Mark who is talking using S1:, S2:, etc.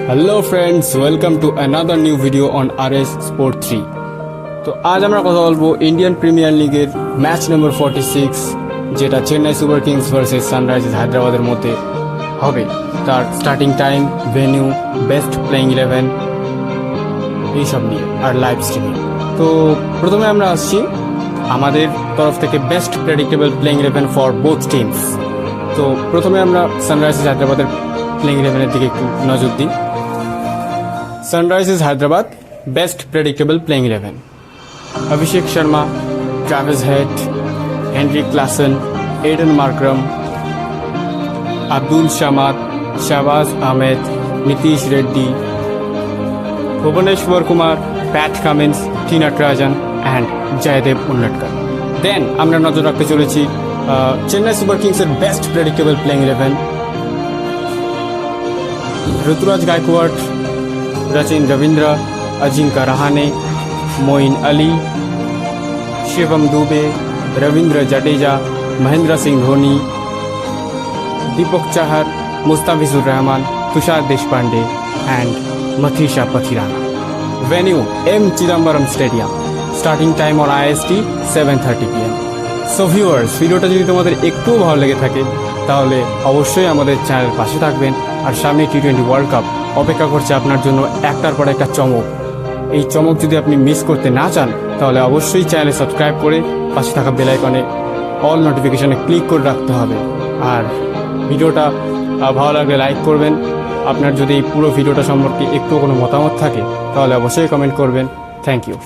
S1: Hello friends, welcome to another new video on RS Sport 3। তো আজ আমরা কথা বলবো ইন্ডিয়ান প্রিমিয়ার লিগের ম্যাচ নম্বর 46, যেটা Chennai Super Kings versus Sunrisers হায়দ্রাবাদের মধ্যে হবে। তার starting time, venue, best playing 11 এইসব নিয়ে আর লাইভ স্ট্রিমিং। তো প্রথমে আমরা আসছি আমাদের তরফ থেকে best predictable playing 11 for both teams. তো প্রথমে আমরা সানরাইজার্স হায়দ্রাবাদের প্লেইং 11-এর দিকে একটু নজর দিই। Sunrisers Hyderabad best predictable playing 11: Abhishek Sharma, Travis Head, Henrik Larsson, Aiden Markram, Abdul Samad, Shahbaz Ahmed, Nitish Reddy, Bhuvaneshwar Kumar, Pat Cummins, T. Natarajan and Jayadev Unadkar. Then আমরা নজর রাখতে চলেছি Chennai super কিংসের best predictable playing 11: Ruturaj Gaikwad, Rachin Ravindra, Ajinkya Rahane, Moeen Ali, Shivam Dube, Ravindra Jadeja, Mahendra Singh Dhoni, Deepak Chahar, Mustafizur Rahman, Tushar Deshpande and Mathisha Pathirana. Venue M. Chidambaram Stadium. Starting time on IST 7:30 PM. So viewers, ভিডিওটা যদি তোমাদের একটু ভালো লেগে থাকে তাহলে অবশ্যই আমাদের চ্যানেলের পাশে থাকবেন। আর সামনে T20 ওয়ার্ল্ড কাপ অপেক্ষা করছে আপনার জন্য একটার পর একটা চমক। এই চমক যদি আপনি মিস করতে না চান তাহলে অবশ্যই চ্যানেলে সাবস্ক্রাইব করে পাশে থাকা বেল আইকনে অল নোটিফিকেশনে ক্লিক করে রাখতে হবে। আর ভিডিওটা ভালো লাগলে লাইক করবেন। আপনার যদি এই পুরো ভিডিওটা সম্পর্কে একটু কোনো মতামত থাকে তাহলে অবশ্যই কমেন্ট করবেন। Thank you.